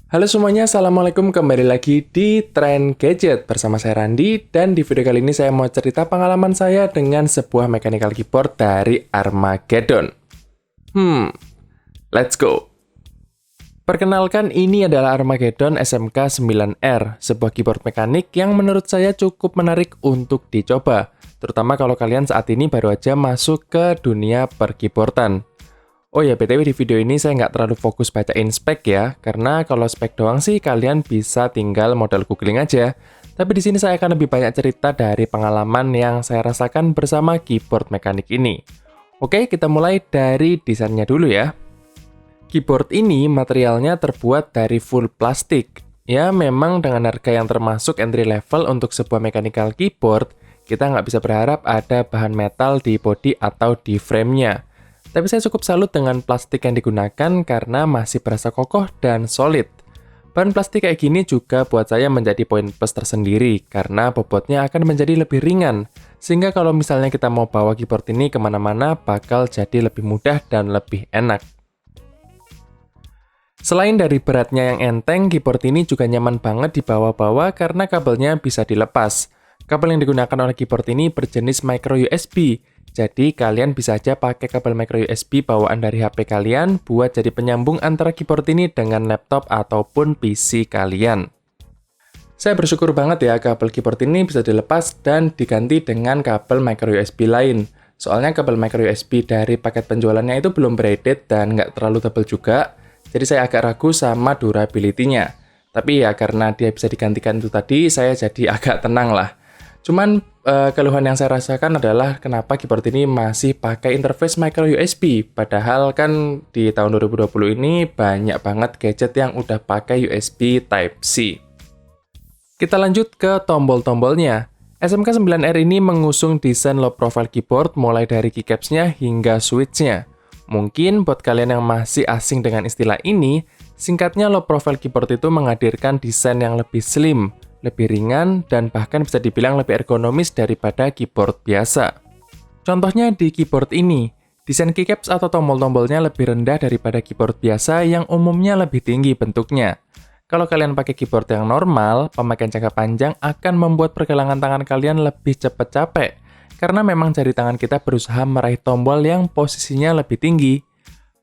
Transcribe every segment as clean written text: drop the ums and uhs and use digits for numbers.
Halo semuanya, Assalamualaikum, kembali lagi di Tren Gadget bersama saya Randi, dan di video kali ini saya mau cerita pengalaman saya dengan sebuah mechanical keyboard dari Armageddon. Let's go! Perkenalkan, ini adalah Armageddon SMK9R, sebuah keyboard mekanik yang menurut saya cukup menarik untuk dicoba, terutama kalau kalian saat ini baru aja masuk ke dunia per-keyboardan. Oh ya, BTW di video ini saya nggak terlalu fokus bacain spek ya, karena kalau spek doang sih kalian bisa tinggal modal googling aja. Tapi di sini saya akan lebih banyak cerita dari pengalaman yang saya rasakan bersama keyboard mekanik ini. Oke, kita mulai dari desainnya dulu ya. Keyboard ini materialnya terbuat dari full plastik. Ya, memang dengan harga yang termasuk entry level untuk sebuah mechanical keyboard, kita nggak bisa berharap ada bahan metal di body atau di frame-nya. Tapi saya cukup salut dengan plastik yang digunakan karena masih berasa kokoh dan solid. Bahan plastik kayak gini juga buat saya menjadi poin plus tersendiri karena bobotnya akan menjadi lebih ringan. Sehingga kalau misalnya kita mau bawa keyboard ini kemana-mana bakal jadi lebih mudah dan lebih enak. Selain dari beratnya yang enteng, keyboard ini juga nyaman banget dibawa-bawa karena kabelnya bisa dilepas. Kabel yang digunakan oleh keyboard ini berjenis micro USB. Jadi, kalian bisa aja pakai kabel micro USB bawaan dari HP kalian buat jadi penyambung antara keyboard ini dengan laptop ataupun PC kalian. Saya bersyukur banget ya kabel keyboard ini bisa dilepas dan diganti dengan kabel micro USB lain. Soalnya kabel micro USB dari paket penjualannya itu belum braided dan nggak terlalu tebal juga, jadi saya agak ragu sama durability-nya. Tapi ya karena dia bisa digantikan itu tadi, saya jadi agak tenang lah. Cuman keluhan yang saya rasakan adalah kenapa keyboard ini masih pakai interface micro USB, padahal kan di tahun 2020 ini banyak banget gadget yang udah pakai USB Type-C. Kita lanjut ke tombol-tombolnya. SMK9R ini mengusung desain low profile keyboard mulai dari keycaps-nya hingga switch-nya. Mungkin buat kalian yang masih asing dengan istilah ini, singkatnya low profile keyboard itu menghadirkan desain yang lebih slim, lebih ringan, dan bahkan bisa dibilang lebih ergonomis daripada keyboard biasa. Contohnya di keyboard ini, desain keycaps atau tombol-tombolnya lebih rendah daripada keyboard biasa yang umumnya lebih tinggi bentuknya. Kalau kalian pakai keyboard yang normal, pemakaian jangka panjang akan membuat pergelangan tangan kalian lebih cepat capek, karena memang jari tangan kita berusaha meraih tombol yang posisinya lebih tinggi.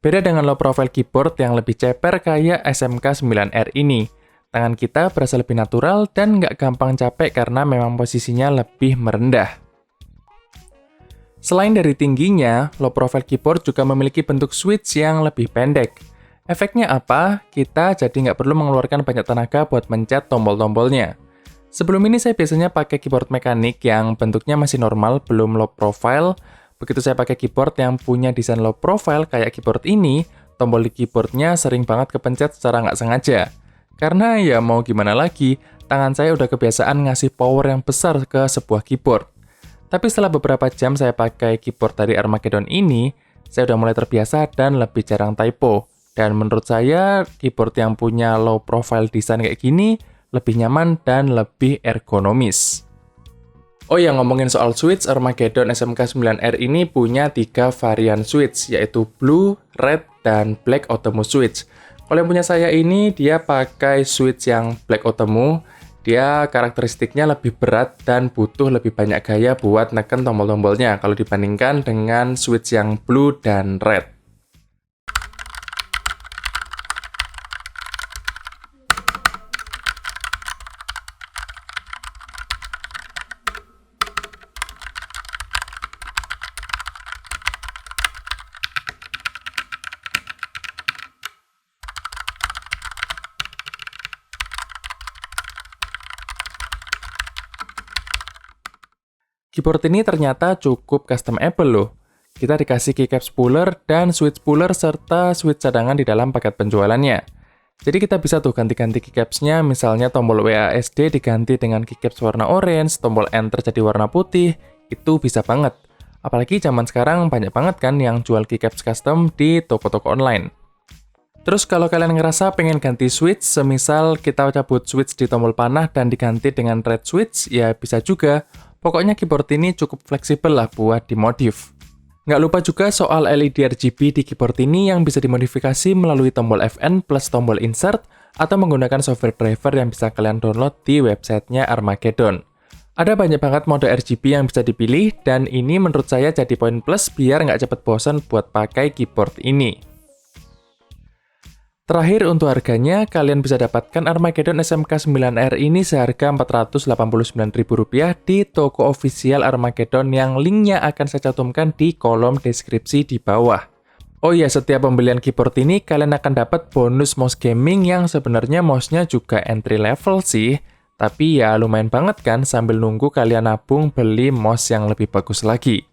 Beda dengan low profile keyboard yang lebih ceper kayak SMK9R ini. Tangan kita berasa lebih natural dan nggak gampang capek karena memang posisinya lebih merendah. Selain dari tingginya, low profile keyboard juga memiliki bentuk switch yang lebih pendek. Efeknya apa? Kita jadi nggak perlu mengeluarkan banyak tenaga buat mencet tombol-tombolnya. Sebelum ini saya biasanya pakai keyboard mekanik yang bentuknya masih normal, belum low profile. Begitu saya pakai keyboard yang punya desain low profile kayak keyboard ini, tombol di keyboardnya sering banget kepencet secara nggak sengaja. Karena ya mau gimana lagi, tangan saya udah kebiasaan ngasih power yang besar ke sebuah keyboard. Tapi setelah beberapa jam saya pakai keyboard dari Armageddon ini, saya udah mulai terbiasa dan lebih jarang typo. Dan menurut saya, keyboard yang punya low profile design kayak gini, lebih nyaman dan lebih ergonomis. Oh ya, ngomongin soal switch, Armageddon SMK9R ini punya 3 varian switch, yaitu Blue, Red, dan Black Automo switch. Kalau yang punya saya ini, dia pakai switch yang Black Automo. Dia karakteristiknya lebih berat dan butuh lebih banyak gaya buat neken tombol-tombolnya kalau dibandingkan dengan switch yang Blue dan Red. Keyboard ini ternyata cukup customable loh. Kita dikasih keycap spooler dan switch spooler serta switch cadangan di dalam paket penjualannya. Jadi kita bisa tuh ganti-ganti keycaps-nya, misalnya tombol WASD diganti dengan keycaps warna orange, tombol enter jadi warna putih, itu bisa banget. Apalagi zaman sekarang banyak banget kan yang jual keycaps custom di toko-toko online. Terus kalau kalian ngerasa pengen ganti switch, semisal kita cabut switch di tombol panah dan diganti dengan red switch, ya bisa juga. Pokoknya keyboard ini cukup fleksibel lah buat dimodif. Nggak lupa juga soal LED RGB di keyboard ini yang bisa dimodifikasi melalui tombol Fn plus tombol insert atau menggunakan software driver yang bisa kalian download di websitenya Armageddon. Ada banyak banget mode RGB yang bisa dipilih dan ini menurut saya jadi poin plus biar nggak cepet bosan buat pakai keyboard ini. Terakhir untuk harganya, kalian bisa dapatkan Armageddon SMK9R ini seharga Rp489.000 di toko official Armageddon yang linknya akan saya cantumkan di kolom deskripsi di bawah. Oh iya, setiap pembelian keyboard ini kalian akan dapat bonus mouse gaming yang sebenarnya mouse-nya juga entry level sih, tapi ya lumayan banget kan sambil nunggu kalian nabung beli mouse yang lebih bagus lagi.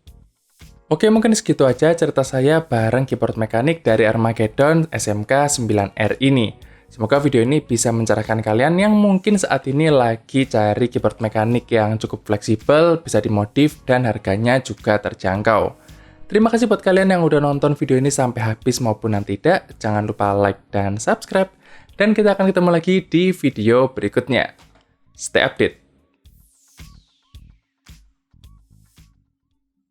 Oke, mungkin segitu aja cerita saya bareng keyboard mekanik dari Armageddon SMK9R ini. Semoga video ini bisa mencerahkan kalian yang mungkin saat ini lagi cari keyboard mekanik yang cukup fleksibel, bisa dimodif, dan harganya juga terjangkau. Terima kasih buat kalian yang udah nonton video ini sampai habis maupun yang tidak. Jangan lupa like dan subscribe. Dan kita akan ketemu lagi di video berikutnya. Stay update!